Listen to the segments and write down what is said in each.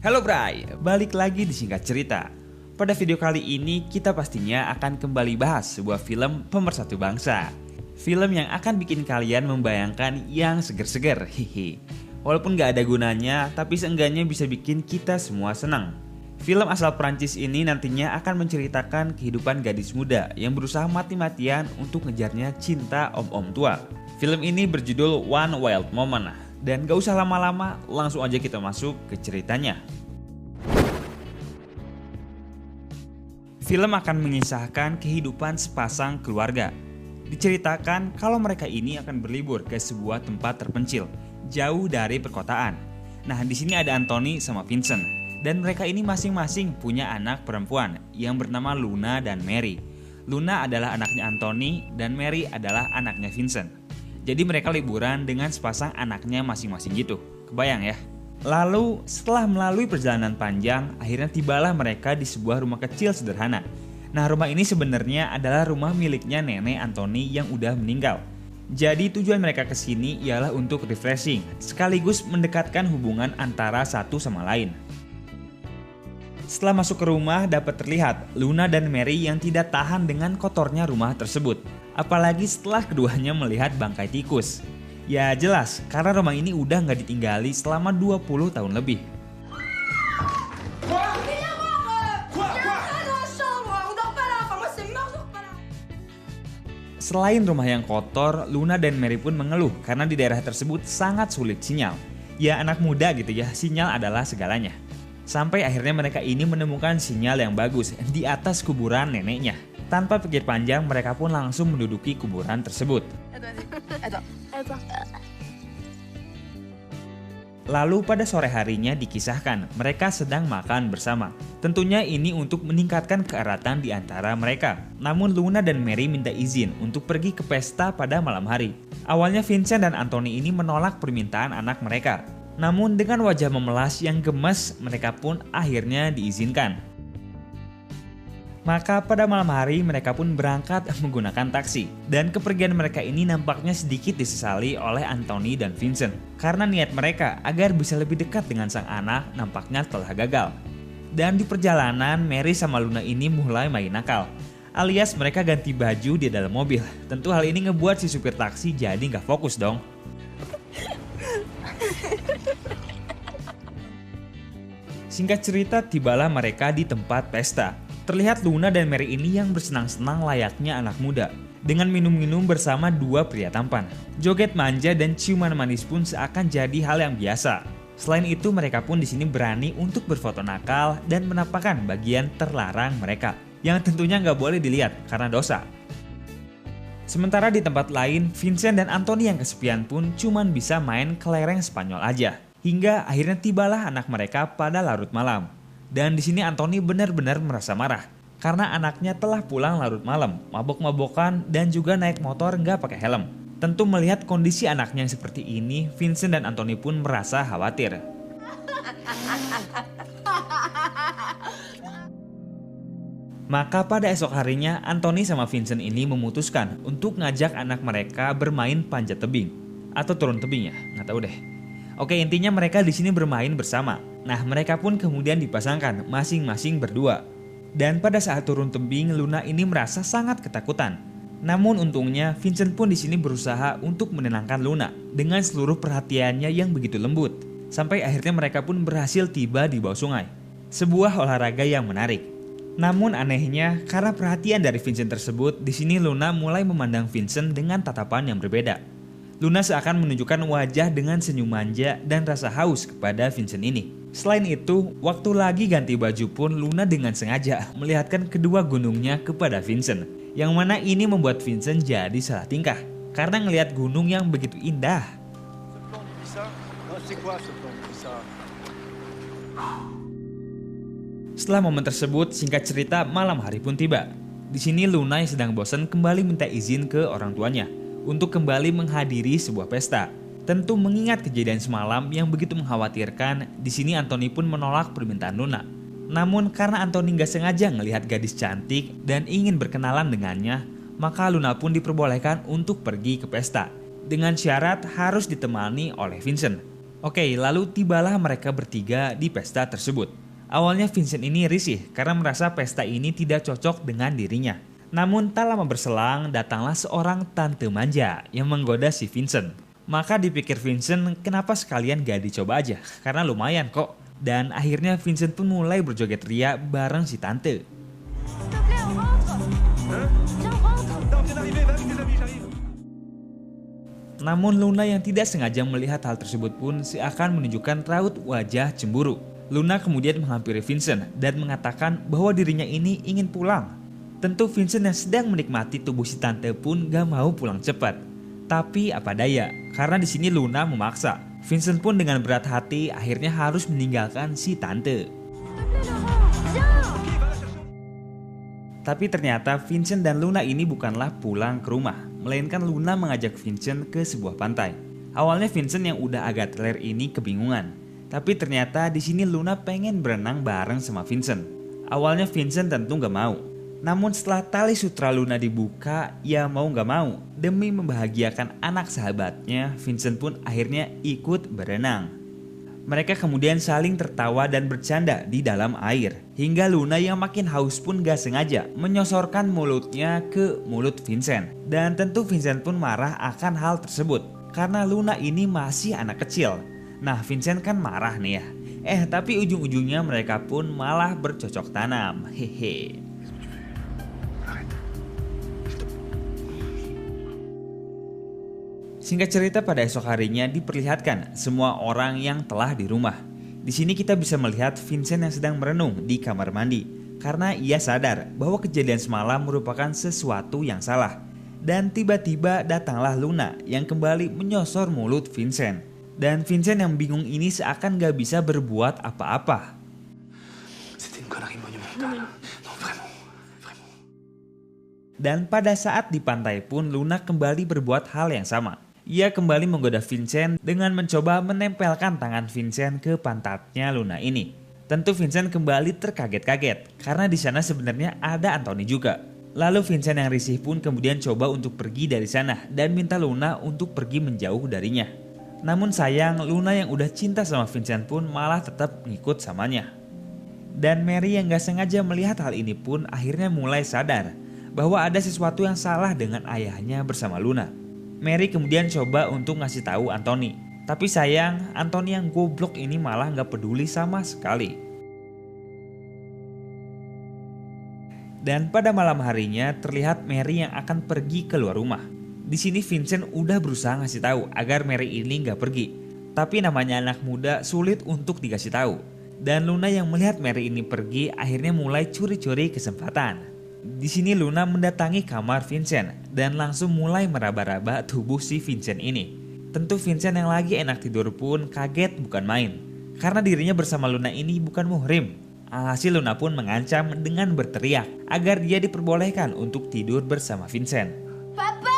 Halo Bray, balik lagi di Singkat Cerita. Pada video kali ini kita pastinya akan kembali bahas sebuah film pemersatu bangsa. Film yang akan bikin kalian membayangkan yang seger-seger, hihi. Walaupun gak ada gunanya, tapi seenggaknya bisa bikin kita semua senang. Film asal Prancis ini nantinya akan menceritakan kehidupan gadis muda yang berusaha mati-matian untuk ngejarnya cinta om-om tua. Film ini berjudul One Wild Moment. Dan gak usah lama-lama, langsung aja kita masuk ke ceritanya. Film akan mengisahkan kehidupan sepasang keluarga. Diceritakan kalau mereka ini akan berlibur ke sebuah tempat terpencil, jauh dari perkotaan. Nah, di sini ada Anthony sama Vincent. Dan mereka ini masing-masing punya anak perempuan yang bernama Luna dan Mary. Luna adalah anaknya Anthony dan Mary adalah anaknya Vincent. Jadi mereka liburan dengan sepasang anaknya masing-masing gitu. Kebayang ya? Lalu setelah melalui perjalanan panjang, akhirnya tibalah mereka di sebuah rumah kecil sederhana. Nah, rumah ini sebenarnya adalah rumah miliknya nenek Anthony yang udah meninggal. Jadi tujuan mereka ke sini ialah untuk refreshing, sekaligus mendekatkan hubungan antara satu sama lain. Setelah masuk ke rumah dapat terlihat Luna dan Mary yang tidak tahan dengan kotornya rumah tersebut. Apalagi setelah keduanya melihat bangkai tikus. Ya jelas, karena rumah ini udah gak ditinggali selama 20 tahun lebih. Selain rumah yang kotor, Luna dan Mary pun mengeluh karena di daerah tersebut sangat sulit sinyal. Ya anak muda gitu ya, sinyal adalah segalanya. Sampai akhirnya mereka ini menemukan sinyal yang bagus di atas kuburan neneknya. Tanpa pikir panjang, mereka pun langsung menduduki kuburan tersebut. Lalu pada sore harinya dikisahkan mereka sedang makan bersama. Tentunya ini untuk meningkatkan keeratan di antara mereka. Namun Luna dan Mary minta izin untuk pergi ke pesta pada malam hari. Awalnya Vincent dan Anthony ini menolak permintaan anak mereka. Namun dengan wajah memelas yang gemes, mereka pun akhirnya diizinkan. Maka pada malam hari mereka pun berangkat menggunakan taksi. Dan kepergian mereka ini nampaknya sedikit disesali oleh Anthony dan Vincent. Karena niat mereka agar bisa lebih dekat dengan sang anak nampaknya telah gagal. Dan di perjalanan Mary sama Luna ini mulai main nakal. Alias mereka ganti baju di dalam mobil. Tentu hal ini ngebuat si supir taksi jadi gak fokus dong. Singkat cerita tibalah mereka di tempat pesta. Terlihat Luna dan Mary ini yang bersenang-senang layaknya anak muda. Dengan minum-minum bersama dua pria tampan. Joget manja dan ciuman manis pun seakan jadi hal yang biasa. Selain itu mereka pun di sini berani untuk berfoto nakal dan menampakkan bagian terlarang mereka. Yang tentunya nggak boleh dilihat karena dosa. Sementara di tempat lain, Vincent dan Anthony yang kesepian pun cuman bisa main kelereng Spanyol aja. Hingga akhirnya tibalah anak mereka pada larut malam. Dan di sini Anthony benar-benar merasa marah karena anaknya telah pulang larut malam, mabok-mabokan dan juga naik motor nggak pakai helm. Tentu melihat kondisi anaknya yang seperti ini, Vincent dan Anthony pun merasa khawatir. Maka pada esok harinya Anthony sama Vincent ini memutuskan untuk ngajak anak mereka bermain panjat tebing atau turun tebing ya, nggak tahu deh. Oke, intinya mereka di sini bermain bersama. Nah, mereka pun kemudian dipasangkan masing-masing berdua. Dan pada saat turun tebing, Luna ini merasa sangat ketakutan. Namun untungnya Vincent pun di sini berusaha untuk menenangkan Luna dengan seluruh perhatiannya yang begitu lembut. Sampai akhirnya mereka pun berhasil tiba di bawah sungai. Sebuah olahraga yang menarik. Namun anehnya, karena perhatian dari Vincent tersebut, di sini Luna mulai memandang Vincent dengan tatapan yang berbeda. Luna seakan menunjukkan wajah dengan senyum manja dan rasa haus kepada Vincent ini. Selain itu, waktu lagi ganti baju pun Luna dengan sengaja melihatkan kedua gunungnya kepada Vincent. Yang mana ini membuat Vincent jadi salah tingkah karena ngelihat gunung yang begitu indah. Setelah momen tersebut, singkat cerita malam hari pun tiba. Di sini Luna yang sedang bosan kembali minta izin ke orang tuanya untuk kembali menghadiri sebuah pesta. Tentu mengingat kejadian semalam yang begitu mengkhawatirkan, di sini Anthony pun menolak permintaan Luna. Namun karena Anthony gak sengaja ngelihat gadis cantik dan ingin berkenalan dengannya, maka Luna pun diperbolehkan untuk pergi ke pesta. Dengan syarat harus ditemani oleh Vincent. Oke, lalu tibalah mereka bertiga di pesta tersebut. Awalnya Vincent ini risih karena merasa pesta ini tidak cocok dengan dirinya. Namun tak lama berselang datanglah seorang tante manja yang menggoda si Vincent. Maka dipikir Vincent kenapa sekalian gak dicoba aja karena lumayan kok. Dan akhirnya Vincent pun mulai berjoget ria bareng si tante. Namun Luna yang tidak sengaja melihat hal tersebut pun seakan menunjukkan raut wajah cemburu. Luna kemudian menghampiri Vincent dan mengatakan bahwa dirinya ini ingin pulang. Tentu Vincent yang sedang menikmati tubuh si tante pun gak mau pulang cepat. Tapi apa daya, karena di sini Luna memaksa. Vincent pun dengan berat hati akhirnya harus meninggalkan si tante. Tapi ternyata Vincent dan Luna ini bukanlah pulang ke rumah, melainkan Luna mengajak Vincent ke sebuah pantai. Awalnya Vincent yang udah agak teler ini kebingungan, tapi ternyata di sini Luna pengen berenang bareng sama Vincent. Awalnya Vincent tentu gak mau, namun setelah tali sutra Luna dibuka, ya mau gak mau, demi membahagiakan anak sahabatnya, Vincent pun akhirnya ikut berenang. Mereka kemudian saling tertawa dan bercanda di dalam air. Hingga Luna yang makin haus pun gak sengaja menyosorkan mulutnya ke mulut Vincent. Dan tentu Vincent pun marah akan hal tersebut. Karena Luna ini masih anak kecil. Nah Vincent kan marah nih ya. Tapi ujung-ujungnya mereka pun malah bercocok tanam. Hehe. Singkat cerita pada esok harinya diperlihatkan semua orang yang telah di rumah. Di sini kita bisa melihat Vincent yang sedang merenung di kamar mandi karena ia sadar bahwa kejadian semalam merupakan sesuatu yang salah. Dan tiba-tiba datanglah Luna yang kembali menyosor mulut Vincent. Dan Vincent yang bingung ini seakan gak bisa berbuat apa-apa. Dan pada saat di pantai pun Luna kembali berbuat hal yang sama. Ia kembali menggoda Vincent dengan mencoba menempelkan tangan Vincent ke pantatnya Luna ini. Tentu Vincent kembali terkaget-kaget karena di sana sebenarnya ada Anthony juga. Lalu Vincent yang risih pun kemudian coba untuk pergi dari sana dan minta Luna untuk pergi menjauh darinya. Namun sayang Luna yang udah cinta sama Vincent pun malah tetap ngikut samanya. Dan Mary yang gak sengaja melihat hal ini pun akhirnya mulai sadar bahwa ada sesuatu yang salah dengan ayahnya bersama Luna. Mary kemudian coba untuk ngasih tahu Anthony. Tapi sayang, Anthony yang goblok ini malah gak peduli sama sekali. Dan pada malam harinya terlihat Mary yang akan pergi keluar rumah. Di sini Vincent udah berusaha ngasih tahu agar Mary ini gak pergi. Tapi namanya anak muda sulit untuk dikasih tahu. Dan Luna yang melihat Mary ini pergi akhirnya mulai curi-curi kesempatan. Di sini Luna mendatangi kamar Vincent dan langsung mulai meraba-raba tubuh si Vincent ini. Tentu Vincent yang lagi enak tidur pun kaget bukan main. Karena dirinya bersama Luna ini bukan muhrim. Alhasil Luna pun mengancam dengan berteriak agar dia diperbolehkan untuk tidur bersama Vincent. Papa!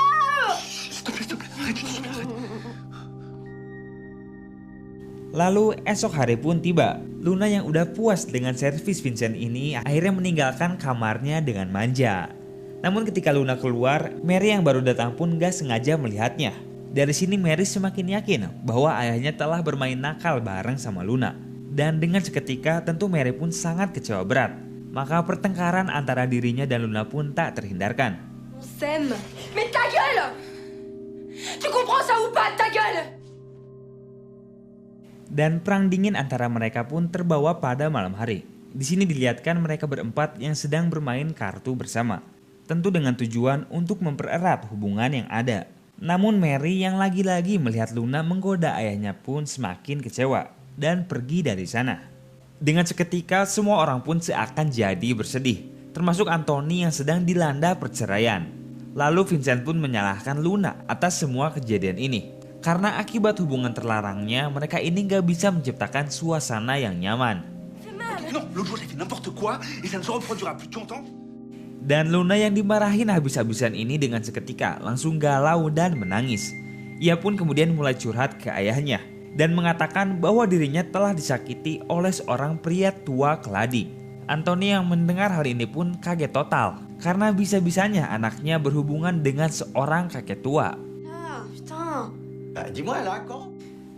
Lalu esok hari pun tiba. Luna yang udah puas dengan servis Vincent ini akhirnya meninggalkan kamarnya dengan manja. Namun ketika Luna keluar, Mary yang baru datang pun gak sengaja melihatnya. Dari sini Mary semakin yakin bahwa ayahnya telah bermain nakal bareng sama Luna. Dan dengan seketika tentu Mary pun sangat kecewa berat. Maka pertengkaran antara dirinya dan Luna pun tak terhindarkan. On s'aime. Mais ta gueule! Tu comprends ça ou pas, ta gueule? Dan perang dingin antara mereka pun terbawa pada malam hari. Di sini dilihatkan mereka berempat yang sedang bermain kartu bersama. Tentu dengan tujuan untuk mempererat hubungan yang ada. Namun Mary yang lagi-lagi melihat Luna menggoda ayahnya pun semakin kecewa dan pergi dari sana. Dengan seketika semua orang pun seakan jadi bersedih. Termasuk Anthony yang sedang dilanda perceraian. Lalu Vincent pun menyalahkan Luna atas semua kejadian ini. Karena akibat hubungan terlarangnya, mereka ini gak bisa menciptakan suasana yang nyaman. Dan Luna yang dimarahin habis-habisan ini dengan seketika langsung galau dan menangis. Ia pun kemudian mulai curhat ke ayahnya dan mengatakan bahwa dirinya telah disakiti oleh seorang pria tua keladi. Anthony yang mendengar hal ini pun kaget total karena bisa-bisanya anaknya berhubungan dengan seorang kakek tua. Ah, putain. Dis-moi là, quand?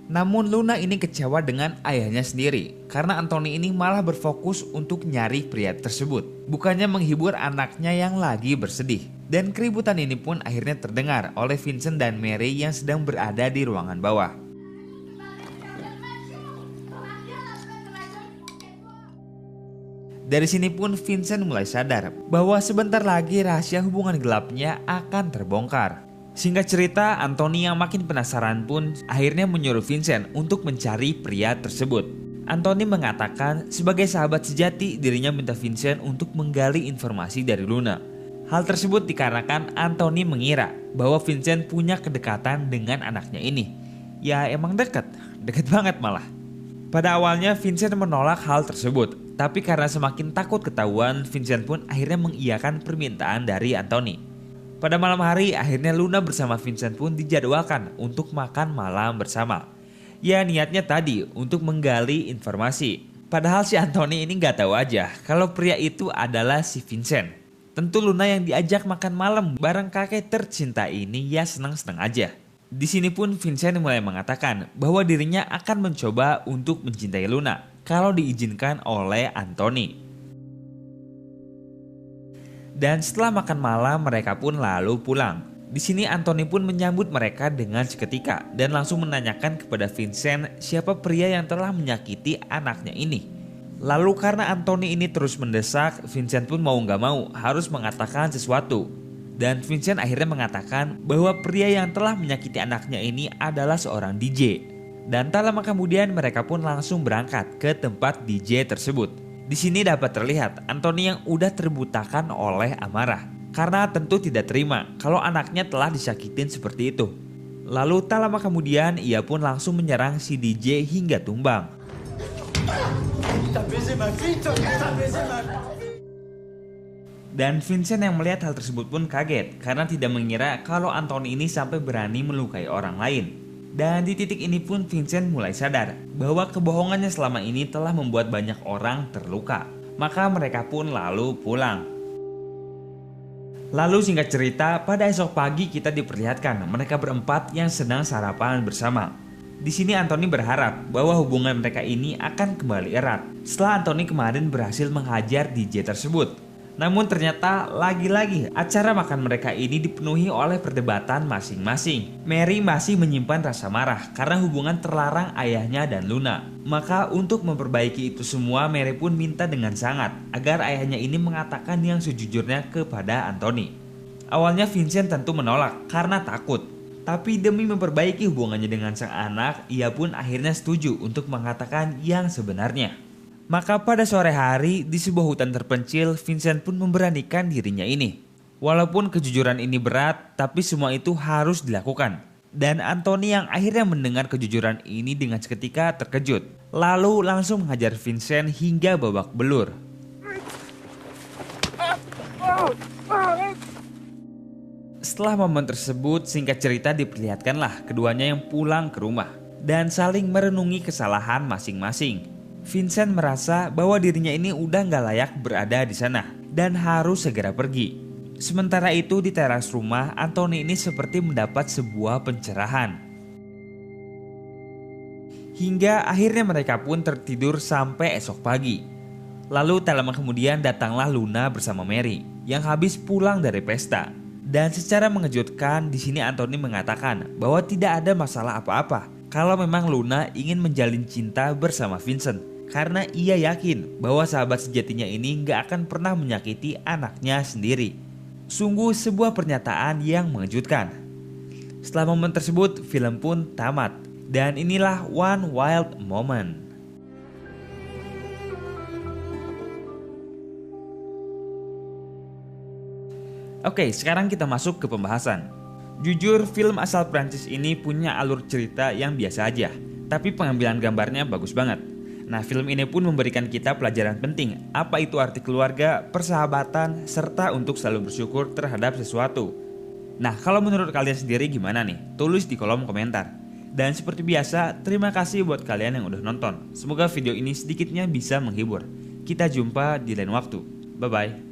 Namun Luna ini kecewa dengan ayahnya sendiri karena Anthony ini malah berfokus untuk nyari pria tersebut, bukannya menghibur anaknya yang lagi bersedih. Dan keributan ini pun akhirnya terdengar oleh Vincent dan Mary yang sedang berada di ruangan bawah. Dari sini pun Vincent mulai sadar bahwa sebentar lagi rahasia hubungan gelapnya akan terbongkar. Singkat cerita, Anthony yang makin penasaran pun akhirnya menyuruh Vincent untuk mencari pria tersebut. Anthony mengatakan sebagai sahabat sejati dirinya minta Vincent untuk menggali informasi dari Luna. Hal tersebut dikarenakan Anthony mengira bahwa Vincent punya kedekatan dengan anaknya ini. Ya emang deket banget malah. Pada awalnya Vincent menolak hal tersebut, tapi karena semakin takut ketahuan, Vincent pun akhirnya mengiyakan permintaan dari Anthony. Pada malam hari, akhirnya Luna bersama Vincent pun dijadwalkan untuk makan malam bersama. Ya niatnya tadi untuk menggali informasi. Padahal si Anthony ini gak tahu aja kalau pria itu adalah si Vincent. Tentu Luna yang diajak makan malam bareng kakek tercinta ini ya senang-senang aja. Di sini pun Vincent mulai mengatakan bahwa dirinya akan mencoba untuk mencintai Luna kalau diizinkan oleh Anthony. Dan setelah makan malam mereka pun lalu pulang. Di sini Anthony pun menyambut mereka dengan seketika dan langsung menanyakan kepada Vincent siapa pria yang telah menyakiti anaknya ini. Lalu karena Anthony ini terus mendesak, Vincent pun mau gak mau harus mengatakan sesuatu. Dan Vincent akhirnya mengatakan bahwa pria yang telah menyakiti anaknya ini adalah seorang DJ. Dan tak lama kemudian mereka pun langsung berangkat ke tempat DJ tersebut. Di sini dapat terlihat Anthony yang udah terbutakan oleh amarah karena tentu tidak terima kalau anaknya telah disakitin seperti itu. Lalu tak lama kemudian ia pun langsung menyerang si DJ hingga tumbang. Dan Vincent yang melihat hal tersebut pun kaget karena tidak mengira kalau Anthony ini sampai berani melukai orang lain. Dan di titik ini pun Vincent mulai sadar bahwa kebohongannya selama ini telah membuat banyak orang terluka. Maka mereka pun lalu pulang. Lalu singkat cerita, pada esok pagi kita diperlihatkan mereka berempat yang sedang sarapan bersama. Di sini Anthony berharap bahwa hubungan mereka ini akan kembali erat setelah Anthony kemarin berhasil menghajar DJ tersebut. Namun ternyata lagi-lagi acara makan mereka ini dipenuhi oleh perdebatan masing-masing. Mary masih menyimpan rasa marah karena hubungan terlarang ayahnya dan Luna. Maka untuk memperbaiki itu semua, Mary pun minta dengan sangat agar ayahnya ini mengatakan yang sejujurnya kepada Anthony. Awalnya Vincent tentu menolak karena takut. Tapi demi memperbaiki hubungannya dengan sang anak, ia pun akhirnya setuju untuk mengatakan yang sebenarnya. Maka pada sore hari di sebuah hutan terpencil, Vincent pun memberanikan dirinya ini. Walaupun kejujuran ini berat, tapi semua itu harus dilakukan. Dan Anthony yang akhirnya mendengar kejujuran ini dengan seketika terkejut. Lalu langsung menghajar Vincent hingga babak belur. Setelah momen tersebut, singkat cerita diperlihatkanlah keduanya yang pulang ke rumah dan saling merenungi kesalahan masing-masing. Vincent merasa bahwa dirinya ini udah gak layak berada di sana dan harus segera pergi. Sementara itu di teras rumah, Anthony ini seperti mendapat sebuah pencerahan. Hingga akhirnya mereka pun tertidur sampai esok pagi. Lalu tak lama kemudian datanglah Luna bersama Mary yang habis pulang dari pesta. Dan secara mengejutkan di sini Anthony mengatakan bahwa tidak ada masalah apa-apa kalau memang Luna ingin menjalin cinta bersama Vincent. Karena ia yakin bahwa sahabat sejatinya ini gak akan pernah menyakiti anaknya sendiri. Sungguh sebuah pernyataan yang mengejutkan. Setelah momen tersebut, film pun tamat. Dan inilah One Wild Moment. Oke, sekarang kita masuk ke pembahasan. Jujur, film asal Prancis ini punya alur cerita yang biasa aja, tapi pengambilan gambarnya bagus banget. Nah, film ini pun memberikan kita pelajaran penting, apa itu arti keluarga, persahabatan, serta untuk selalu bersyukur terhadap sesuatu. Nah, kalau menurut kalian sendiri gimana nih? Tulis di kolom komentar. Dan seperti biasa, terima kasih buat kalian yang udah nonton. Semoga video ini sedikitnya bisa menghibur. Kita jumpa di lain waktu. Bye-bye.